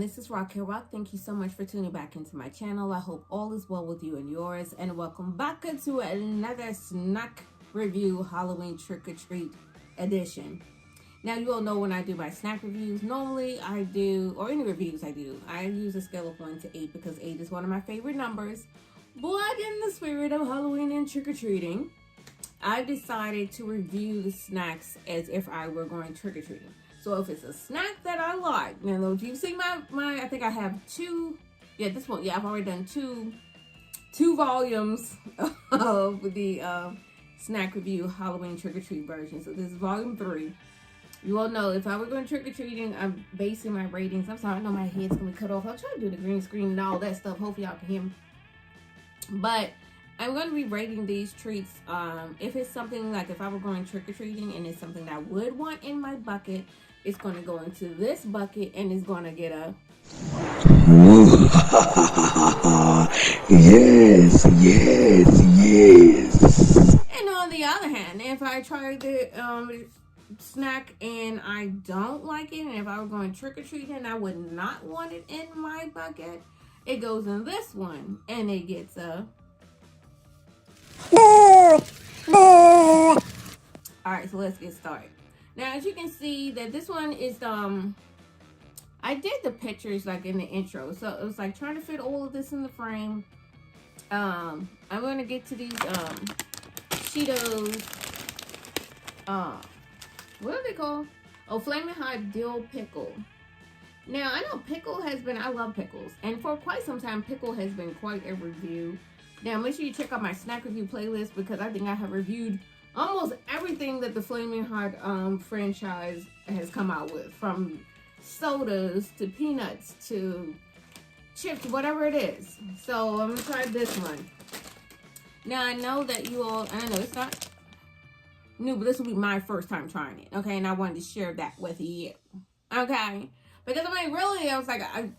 this is Rock Rock. Thank you so much for tuning back into my channel. I hope all is well with you and yours, and welcome back to another snack review Halloween trick-or-treat edition. Now, you all know when I do my snack reviews, normally I do, or any reviews I do, I use a scale of 1 to 8 because 8 is one of my favorite numbers. But in the spirit of Halloween and trick-or-treating, I decided to review the snacks as if I were going trick-or-treating. So if it's a snack that I like, you know, you've seen my I think I have this one, I've already done two volumes of the snack review Halloween trick-or-treat version. So this is volume 3. You all know if I were going trick-or-treating, I'm basing my ratings. I'm sorry, I know my head's gonna be cut off. I'll try to do the green screen and all that stuff. Hopefully y'all can hear me. But I'm going to be rating these treats. If it's something like if I were going trick-or-treating and it's something that I would want in my bucket, it's going to go into this bucket and it's going to get a... Yes. And on the other hand, if I try the snack and I don't like it, and if I were going trick-or-treating and I would not want it in my bucket, it goes in this one and it gets a... Alright, so let's get started. Now, as you can see, that this one is, I did the pictures, like, in the intro. So, it was, like, trying to fit all of this in the frame. I'm going to get to these, Cheetos, what are they called? Oh, Flamin Dill Pickle. Now, I know Pickle has been, I love pickles. And for quite some time, Pickle has been quite a review. Now, make sure you check out my snack review playlist because I think I have reviewed almost everything that the Flamin' Hot franchise has come out with, from sodas to peanuts to chips, whatever it is. So I'm gonna try this one. Now I know that you all, I know it's not new, but this will be my first time trying it, okay? And I wanted to share that with you, okay? Because I mean, really, I was like, I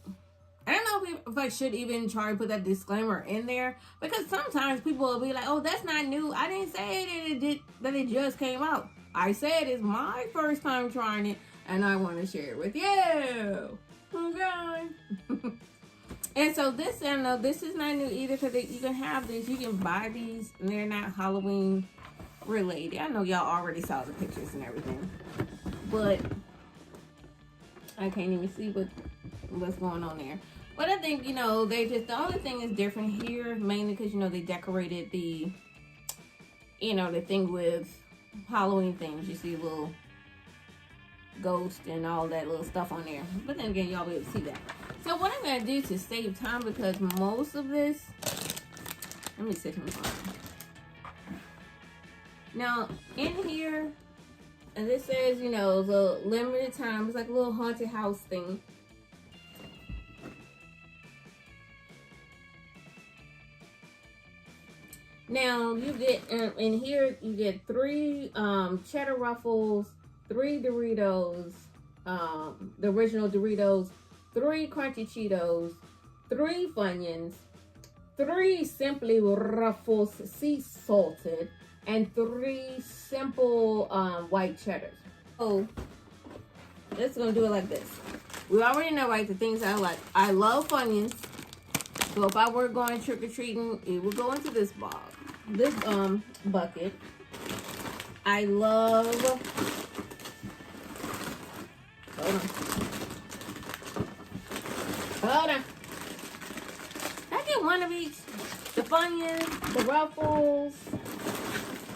don't know if I should even try to put that disclaimer in there, because sometimes people will be like, oh, that's not new. I didn't say that it just came out. I said it's my first time trying it, and I want to share it with you. Okay. And so this is not new either, because you can have this. You can buy these, and they're not Halloween related. I know y'all already saw the pictures and everything, but I can't even see what's going on there. But I think, you know, the only thing is different here, mainly because, you know, they decorated the, you know, the thing with Halloween things. You see a little ghost and all that little stuff on there. But then again, y'all be able to see that. So what I'm going to do to save time, because most of this, let me sit him on. Now, in here, and this says, you know, the limited time, it's like a little haunted house thing. Now, you get, in here, you get 3 cheddar ruffles, 3 Doritos, the original Doritos, 3 crunchy Cheetos, 3 Funyuns, 3 Simply Ruffles sea salted, and 3 simple white cheddars. So, let's gonna do it like this. We already know, right, the things I like. I love Funyuns. So if I were going trick-or-treating, it would go into this bucket. I love, hold on. I get one of each. The Funyuns, the Ruffles.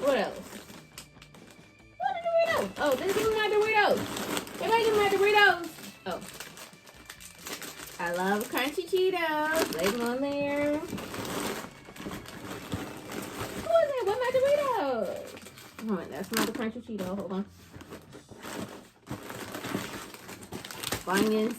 What else? What are Doritos? Oh, this is my Doritos. Everybody give me my Doritos. Oh. I love crunchy Cheetos. Lay them on there. Who is it? What my Doritos? Hold on, that's not the crunchy Cheeto. Hold on. Funyuns.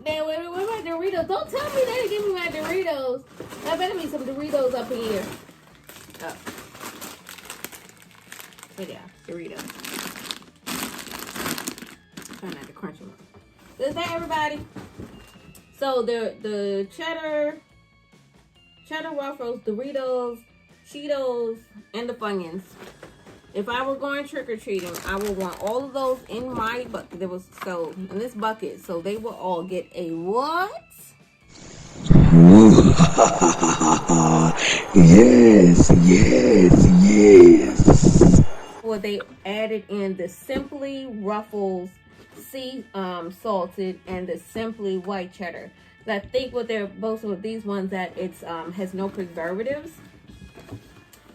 Now, where my Doritos? Don't tell me they didn't give me my Doritos. There better be some Doritos up in here. Oh. Here they are, Doritos. Try not to crunch them up. Is that everybody? So the cheddar Ruffles, Doritos, Cheetos, and the Funyuns. if I were going trick-or-treating, I would want all of those in my bucket. There was so in this bucket, so they will all get a what? Yes, yes, yes. Well, they added in the Simply Ruffles sea salted and the Simply white cheddar. I think what they're both with these ones that it's has no preservatives.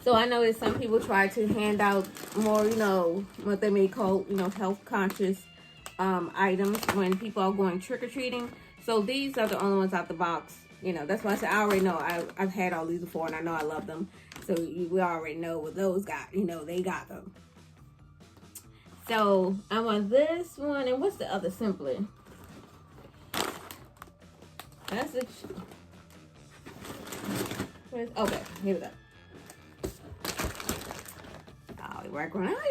So I know that some people try to hand out more, you know, what they may call, you know, health conscious items when people are going trick-or-treating. So these are the only ones out the box. You know, that's why I said I already know. I've had all these before and I know I love them. So we already know what those got. You know, they got them. So I want this one. And what's the other Simply? That's it. Okay, here we go. How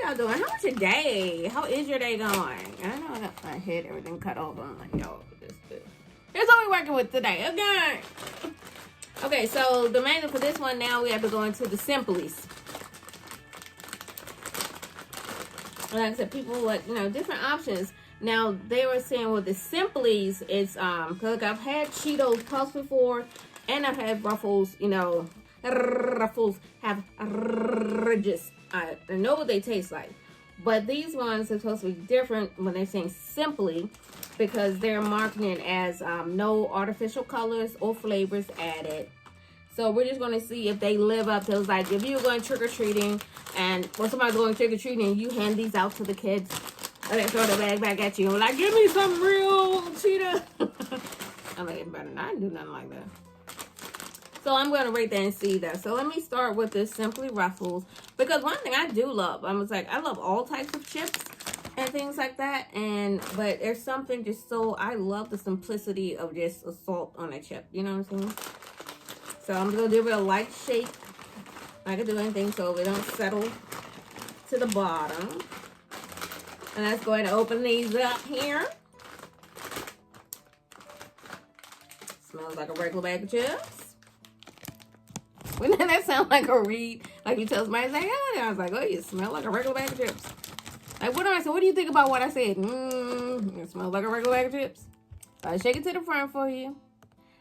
y'all doing? How was your day? How is your day going? I know I got my head, everything cut off. I'm like, yo, here's what we're working with today. Okay. Okay, so the main for this one now we have to go into the Simplies. Like I said, people like, you know, different options. Now they were saying with the Simplies, it's cause I've had Cheetos Puffs before, and I've had Ruffles. You know, Ruffles have ridges. I know what they taste like, but these ones are supposed to be different when they're saying Simply, because they're marketing as no artificial colors or flavors added. So we're just going to see if they live up to those. Like if you're going trick-or-treating and or somebody's going trick-or-treating and you hand these out to the kids and they throw the bag back at you and like, give me some real Cheetos. I'm like, it better not do nothing like that. So I'm going to rate that and see that. So let me start with this Simply Ruffles. Because one thing I do love, I love all types of chips and things like that. But there's something just so, I love the simplicity of just a salt on a chip. You know what I'm saying? So I'm going to give it a light shake. I can do anything so they don't settle to the bottom. And let's go ahead and open these up here. Smells like a regular bag of chips. Wouldn't that sound like a read? Like you tell somebody, like, oh, I was like, oh, you smell like a regular bag of chips. Like, what do I say? What do you think about what I said? It smells like a regular bag of chips. I shake it to the front for you.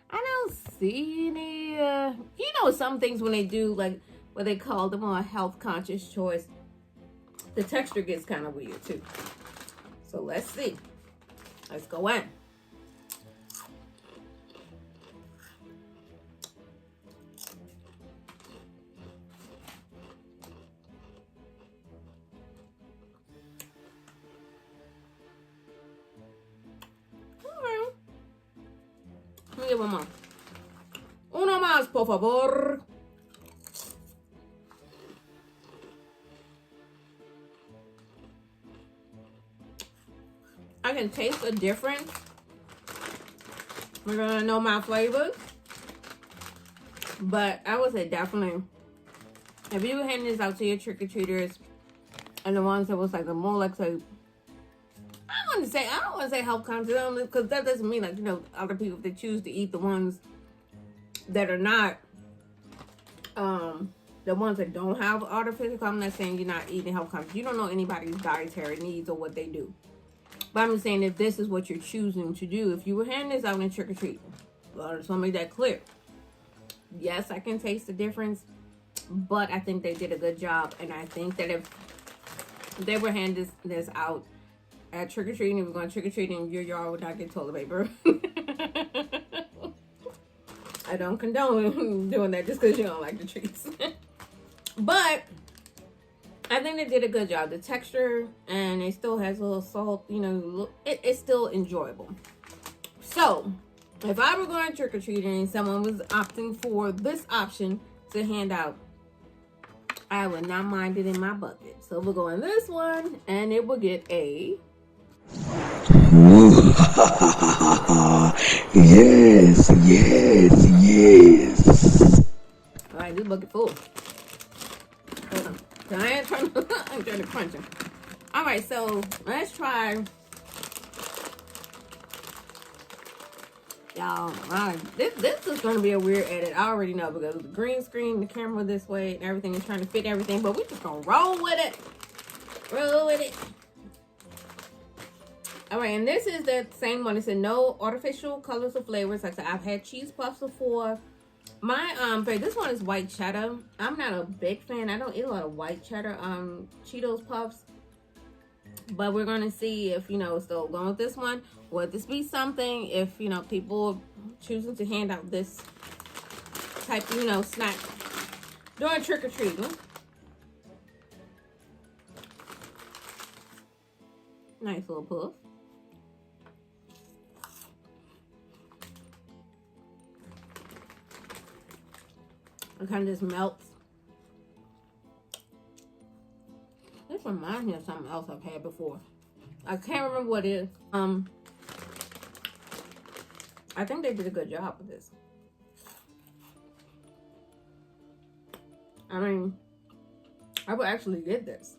I don't see any, you know, some things when they do, like, what they call them a health conscious choice, the texture gets kind of weird, too. So, let's see. Let's go in. Let me get one more. Uno más, por favor. I can taste the difference. We're gonna know my flavors. But I would say definitely, if you were handing this out to your trick-or-treaters and the ones that was like the more like say, I don't want to say health conscious, because that doesn't mean like, you know, other people, if they choose to eat the ones that are not, the ones that don't have artificial, I'm not saying you're not eating health conscious. You don't know anybody's dietary needs or what they do. But I'm just saying if this is what you're choosing to do, if you were handing this out in trick-or-treat, I just want to make that clear. Yes, I can taste the difference, but I think they did a good job. And I think that if they were handing this out at trick-or-treating, if we're going trick-or-treating, your yard would not get toilet paper. I don't condone doing that just because you don't like the treats. But I think they did a good job. The texture, and it still has a little salt, you know, it's still enjoyable. So, if I were going trick-or-treating and someone was opting for this option to hand out, I would not mind it in my bucket. So we'll go in this one, and it will get a... Yes, yes, yes. All right, this bucket full. Hold on. I ain't trying to crunch them. All right, so let's try Y'all, this is gonna be a weird edit. I already know because the green screen, the camera this way, and everything is trying to fit everything. But we're just gonna roll with it. Roll with it. All right, and this is the same one. It said no artificial colors or flavors. Like I said, I've had cheese puffs before. My favorite, this one is white cheddar. I'm not a big fan. I don't eat a lot of white cheddar Cheetos puffs. But we're gonna see if still going with this one. Would this be something if people choosing to hand out this type of snack during trick or treating? Nice little puff. It kind of just melts. This reminds me of something else I've had before. I can't remember what it is. I think they did a good job with this. I mean, I would actually get this.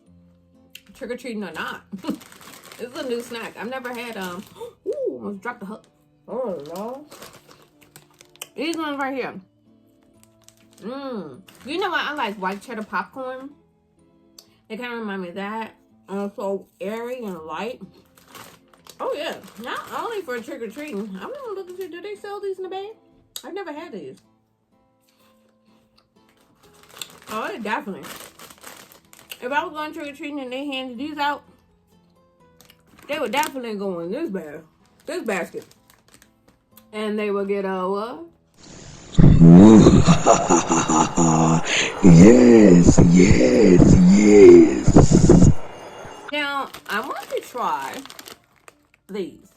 Trick or treating or not. This is a new snack. I've never had ooh, almost dropped the hook. Oh no. These ones right here. You know what? I like white cheddar popcorn. They kind of remind me of that. So airy and light. Oh yeah, not only for trick or treating. I'm gonna look and see, do they sell these in the bag? I've never had these. Oh, they definitely. If I was going trick or treating and they handed these out, they would definitely go in this bag, this basket, and they would get what? Yes, yes, yes. Now I want to try these.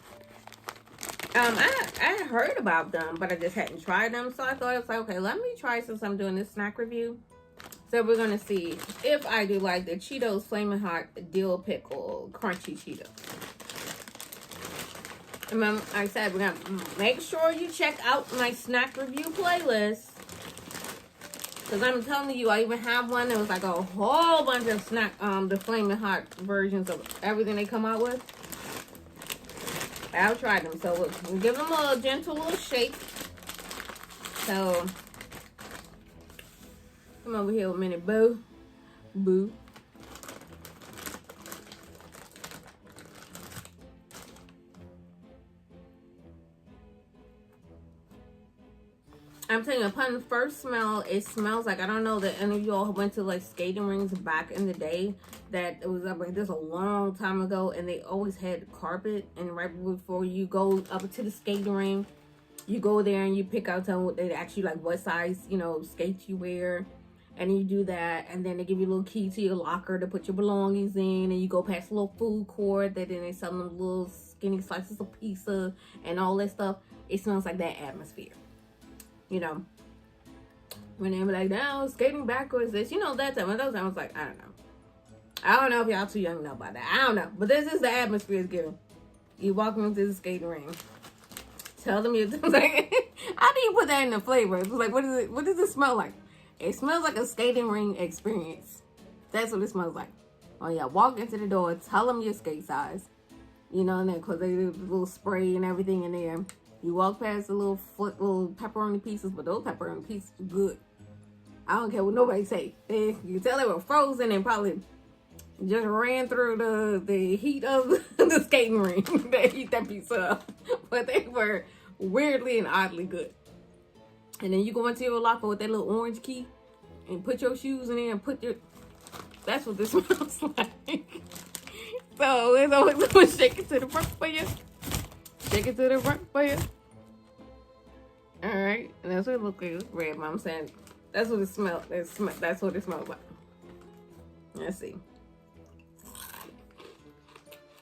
I heard about them, but I just hadn't tried them, so I thought it's like, okay, let me try since I'm doing this snack review. So we're gonna see if I do like the Cheetos Flamin' Hot Dill Pickle Crunchy Cheetos. And like I said, we're gonna make sure you check out my snack review playlist. Because I'm telling you, I even have one that was like a whole bunch of snack, the Flamin' Hot versions of everything they come out with. I'll try them. So we'll give them a gentle little shake. So, come over here a minute, boo. Boo. I'm telling you, upon the first smell, it smells like, I don't know that any of y'all went to like skating rings back in the day. That it was like this a long time ago, and they always had carpet. And right before you go up to the skating ring, you go there and you pick out some they actually like what size skates you wear, and you do that, and then they give you a little key to your locker to put your belongings in, and you go past a little food court that then they sell them little skinny slices of pizza and all that stuff. It smells like that atmosphere. When they were like, no, skating backwards, this, that time. And those I was like, I don't know if y'all too young to know about that. I don't know. But this is the atmosphere it's giving. You walk into the skating ring. Tell them you're like, how do you put that in the flavor? It's like, what does it smell like? It smells like a skating ring experience. That's what it smells like. Oh yeah, walk into the door, tell them your skate size. And then because they do a little spray and everything in there. You walk past the little pepperoni pieces, but those pepperoni pieces are good. I don't care what nobody say. You can tell they were frozen and probably just ran through the heat of the skating ring. They heat that pizza up. But they were weirdly and oddly good. And then you go into your locker with that little orange key and put your shoes in there and that's what this smells like. So it's always going to shake it to the front for you. Shake it to the front for you. Alright. And that's what it looks like. Red, Mom saying. That's what it smells. That's what it smells like. Let's see.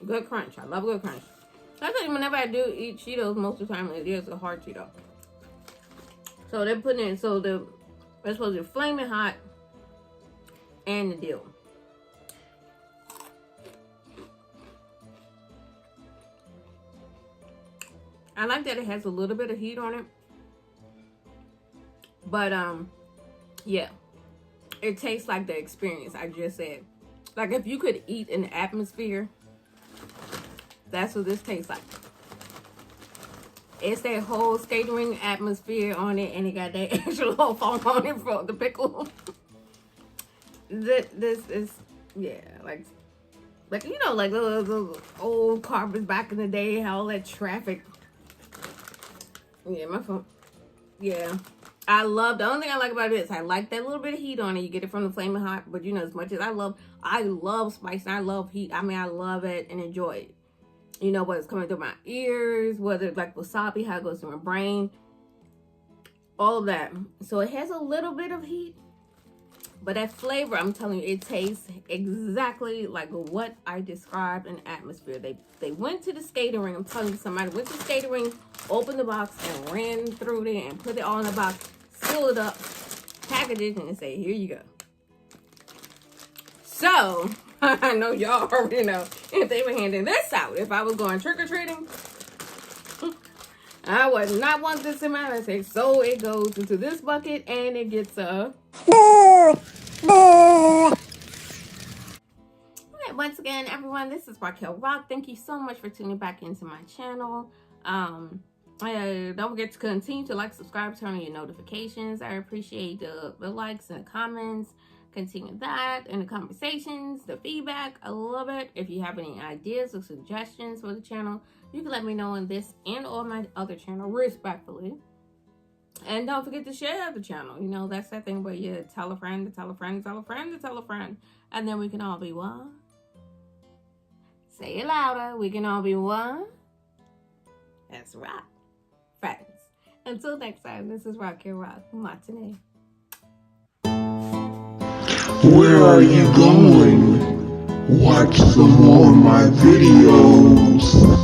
Good crunch. I love good crunch. I think whenever I do eat Cheetos, most of the time it is a hard Cheeto. So they're putting in, they're supposed to be Flamin' Hot and the Dill. I like that it has a little bit of heat on it. But, yeah. It tastes like the experience I just said. Like if you could eat an atmosphere, that's what this tastes like. It's that whole skating ring atmosphere on it, and it got that extra little foam on it for the pickle. This is, yeah, like you know, like those old carpets back in the day, how all that traffic. Yeah, my phone. Yeah, I love. The only thing I like about it is I like that little bit of heat on it. You get it from the Flamin' Hot, but you know, as much as I love spice and I love heat. I mean, I love it and enjoy it. You know, whether it's coming through my ears, whether it's like wasabi, how it goes through my brain, all of that. So it has a little bit of heat, but that flavor, I'm telling you, it tastes exactly like what I described in atmosphere. They went to the skating ring. I'm telling you, somebody went to the skating ring, opened the box, and ran through there and put it all in the box, sealed it up, packaged it, and say, here you go. So, I know y'all already know if they were handing this out, if I was going trick-or-treating, I would not want this in my house. So it goes into this bucket and it gets a... Okay, once again, everyone, this is Raquel Rock. Thank you so much for tuning back into my channel. Don't forget to continue to like, subscribe, turn on your notifications. I appreciate the likes and the comments. Continue that and the conversations, the feedback. I love it. If you have any ideas or suggestions for the channel, you can let me know on this and or my other channel, respectfully. And don't forget to share the channel. You know, that's that thing where you tell a friend to tell a friend to tell a friend to tell a friend. And then we can all be one. Say it louder. We can all be one. That's right. Friends. Until next time, this is Raquel Rock. Matinee. Where are you going? Watch some more of my videos.